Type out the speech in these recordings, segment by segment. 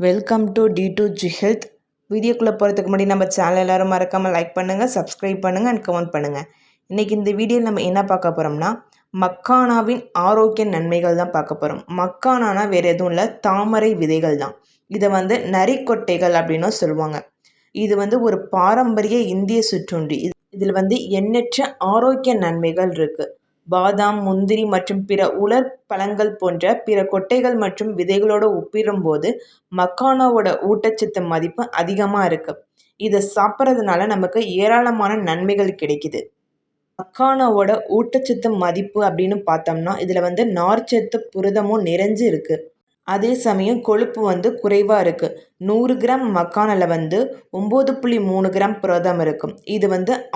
Welcome to D2G health. வீடியோக்குள்ளே போகிறதுக்கு முன்னாடி நம்ம சேனல் எல்லோரும் மறக்காமல் லைக் பண்ணுங்கள், சப்ஸ்கிரைப் பண்ணுங்கள் அண்ட் கமெண்ட் பண்ணுங்கள். இன்றைக்கி இந்த வீடியோவில் நம்ம என்ன பார்க்க போகிறோம்னா, மக்கானாவின் ஆரோக்கிய நன்மைகள் தான் பார்க்க போகிறோம். மக்கானானா வேறு எதுவும் இல்லை, தாமரை விதைகள் தான். இதை நரிக்கொட்டைகள் அப்படின்னும் சொல்லுவாங்க. இது ஒரு பாரம்பரிய இந்திய சிற்றுண்டி. இதில் எண்ணற்ற ஆரோக்கிய நன்மைகள் இருக்குது. பாதாம், முந்திரி மற்றும் பிற உலர் பழங்கள் போன்ற பிற கொட்டைகள் மற்றும் விதைகளோடு ஒப்பிடும்போது மக்கானாவோட ஊட்டச்சத்து மதிப்பு அதிகமாக இருக்குது. இதை சாப்பிட்றதுனால நமக்கு ஏராளமான நன்மைகள் கிடைக்குது. மக்கானாவோட ஊட்டச்சத்து மதிப்பு அப்படின்னு பார்த்தோம்னா இதில் நார்ச்சத்து புரதமும் நிறைஞ்சு இருக்குது. அதே சமயம் கொழுப்பு குறைவாக இருக்குது. 100 கிராம் மக்கானில் 9.3 கிராம் புரதம் இருக்கும். இது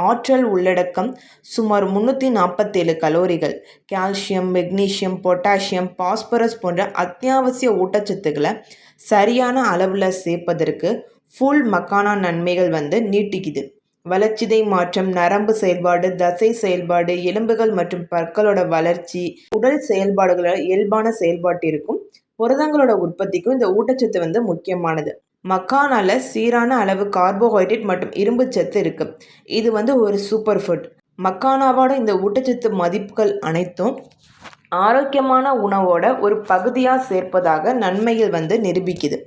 ஆற்றல் உள்ளடக்கம் சுமார் 347 கலோரிகள். கால்சியம், மெக்னீசியம், பொட்டாசியம், பாஸ்பரஸ் போன்ற அத்தியாவசிய ஊட்டச்சத்துக்களை சரியான அளவில் சேர்ப்பதற்கு ஃபுல் மக்கானா நன்மைகள் நீட்டிக்குது. வளர்ச்சிதை மாற்றம், நரம்பு செயல்பாடு, தசை செயல்பாடு, எலும்புகள் மற்றும் பற்களோட வளர்ச்சி, உடல் செயல்பாடுகளோட இயல்பான செயல்பாட்டிற்கும் புரதங்களோட உற்பத்திக்கும் இந்த ஊட்டச்சத்து முக்கியமானது. மக்கானால சீரான அளவு கார்போஹைட்ரேட் மற்றும் இரும்பு சத்து இருக்கு. இது ஒரு சூப்பர் ஃபுட். மக்கானாவோட இந்த ஊட்டச்சத்து மதிப்புகள் அனைத்தும் ஆரோக்கியமான உணவோட ஒரு பகுதியாக சேர்ப்பதாக நன்மைகள் நிரூபிக்குது.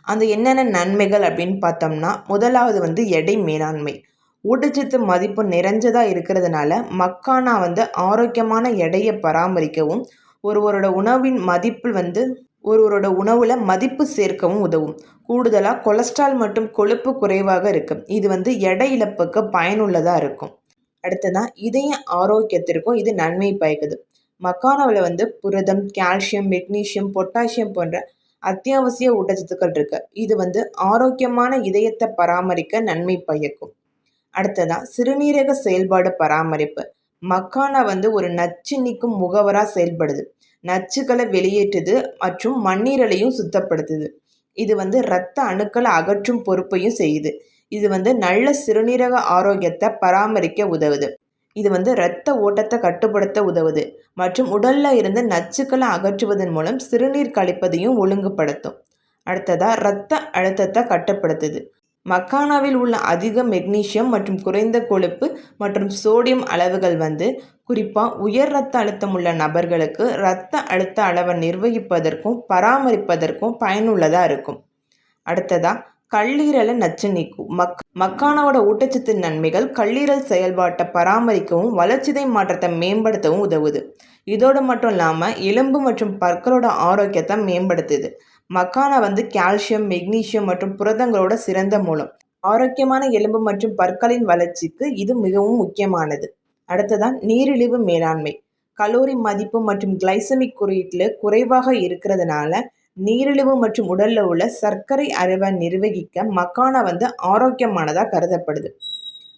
அந்த என்னென்ன நன்மைகள் அப்படின்னு பார்த்தோம்னா, முதலாவது எடை மேலாண்மை. ஊட்டச்சத்து மதிப்பு நிறைஞ்சதாக இருக்கிறதுனால மக்கானா ஆரோக்கியமான எடையை பராமரிக்கவும் ஒருவரோட உணவின் மதிப்பில் ஒருவரோட உணவில் மதிப்பு சேர்க்கவும் உதவும். கூடுதலாக கொலஸ்ட்ரால் மற்றும் கொழுப்பு குறைவாக இருக்கும். இது எடை இழப்புக்கு பயனுள்ளதாக இருக்கும். அடுத்ததான் இதய ஆரோக்கியத்திற்கும் இது நன்மை பயக்குது. மக்கானாவில் புரதம், கால்சியம், மெக்னீசியம், பொட்டாசியம் போன்ற அத்தியாவசிய ஊட்டச்சத்துக்கள் இருக்கு. இது ஆரோக்கியமான இதயத்தை பராமரிக்க நன்மை பயக்கும். அடுத்ததான் சிறுநீரக செயல்பாடு பராமரிப்பு. மக்கானா ஒரு நச்சு நீக்கும் முகவராக செயல்படுது. நச்சுக்களை வெளியேற்றுது மற்றும் மண்ணீரலையும் சுத்தப்படுத்துது. இது இரத்த அணுக்களை அகற்றும் பொறுப்பையும் செய்யுது. இது நல்ல சிறுநீரக ஆரோக்கியத்தை பராமரிக்க உதவுது. இது இரத்த ஓட்டத்தை கட்டுப்படுத்த உதவுது மற்றும் உடல்ல இருந்து நச்சுக்களை அகற்றுவதன் மூலம் சிறுநீர் கழிப்பதையும் ஒழுங்குபடுத்தும். அடுத்ததா இரத்த அழுத்தத்தை கட்டுப்படுத்துது. மக்கானாவில் உள்ள அதிக மெக்னீசியம் மற்றும் குறைந்த கொழுப்பு மற்றும் சோடியம் அளவுகள் குறிப்பாக உயர் இரத்த அழுத்தம் உள்ள நபர்களுக்கு இரத்த அழுத்த அளவை நிர்வகிப்பதற்கும் பராமரிப்பதற்கும் பயனுள்ளதாக இருக்கும். அடுத்ததாக கல்லீரலை நச்சு நீக்கும். மக்கானாவோட ஊட்டச்சத்து நன்மைகள் கல்லீரல் செயல்பாட்டை பராமரிக்கவும் வளர்ச்சிதை மாற்றத்தை மேம்படுத்தவும் உதவுது. இதோடு மட்டும் இல்லாமல் எலும்பு மற்றும் பற்களோட ஆரோக்கியத்தை மேம்படுத்துது. மக்கானா கால்சியம், மெக்னீசியம் மற்றும் புரதங்களோட சிறந்த மூலம். ஆரோக்கியமான எலும்பு மற்றும் பற்களின் வளர்ச்சிக்கு இது மிகவும் முக்கியமானது. அடுத்ததான் நீரிழிவு மேலாண்மை. கலோரி மதிப்பு மற்றும் கிளைசமிக் குறியீட்டில் குறைவாக இருக்கிறதுனால நீரிழிவு மற்றும் உடல்ல உள்ள சர்க்கரை அளவை நிர்வகிக்க மக்கானா ஆரோக்கியமானதாக கருதப்படுது.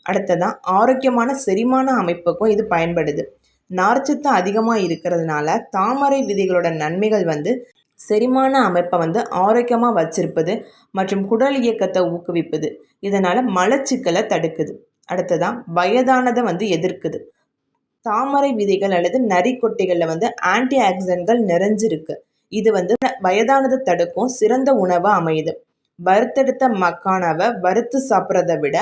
அடுத்ததான் ஆரோக்கியமான செரிமான அமைப்புக்கும் இது பயன்படுது. நார்ச்சத்து அதிகமாக இருக்கிறதுனால தாமரை விதைகளோட நன்மைகள் செரிமான அமைப்பை ஆரோக்கியமாக வச்சிருப்பது மற்றும் குடல் இயக்கத்தை ஊக்குவிப்பது. இதனால் மலச்சிக்கலை தடுக்குது. அடுத்ததான் வயதானதை எதிர்க்குது. தாமரை விதைகள் அல்லது நரிக்கொட்டைகளில் ஆன்டி ஆக்சிடென்ட்கள் நிறைஞ்சிருக்கு. இது வயதானதை தடுக்கும் சிறந்த உணவாக அமையுது. வறுத்தெடுத்த மக்கானாவை வறுத்து சாப்பிட்றதை விட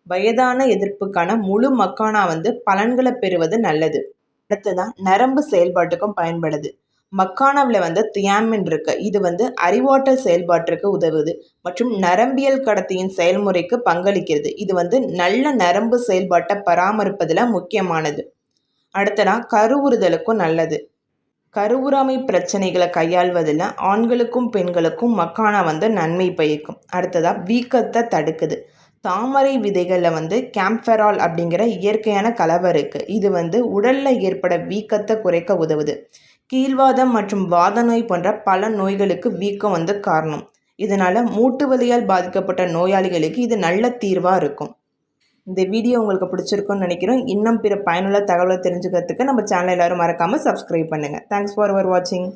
வயதான எதிர்ப்புக்கான முழு மக்கானா பலன்களை பெறுவது நல்லது. அடுத்ததான் நரம்பு செயல்பாட்டுக்கும் பயன்படுது. மக்கானாவில் தியாமின் இருக்கு. இது அறிவாற்றல் செயல்பாட்டிற்கு உதவுது மற்றும் நரம்பியல் கடத்தியின் செயல்முறைக்கு பங்களிக்கிறது. இது நல்ல நரம்பு செயல்பாட்டை பராமரிப்பதில் முக்கியமானது. அடுத்ததா கருவுறுதலுக்கும் நல்லது. கருவுறாமை பிரச்சனைகளை கையாள்வதில் ஆண்களுக்கும் பெண்களுக்கும் மக்கானா நன்மை பயக்கும். அடுத்ததா வீக்கத்தை தடுக்குது. தாமரை விதைகளில் கேம்ஃபெரால் அப்படிங்கிற இயற்கையான கலவை இருக்குது. இது உடலில் ஏற்பட வீக்கத்தை குறைக்க உதவுது. கீழ்வாதம் மற்றும் வாத நோய் போன்ற பல நோய்களுக்கு வீக்கம் காரணம். இதனால் மூட்டு வலியால் பாதிக்கப்பட்ட நோயாளிகளுக்கு இது நல்ல தீர்வாக இருக்கும். இந்த வீடியோ உங்களுக்கு பிடிச்சிருக்குன்னு நினைக்கிறோம். இன்னும் பிற பயனுள்ள தகவலை தெரிஞ்சுக்கிறதுக்கு நம்ம சேனல் எல்லோரும் மறக்காமல் சப்ஸ்கிரைப் பண்ணுங்கள். தேங்க்ஸ் ஃபார் வாட்சிங்.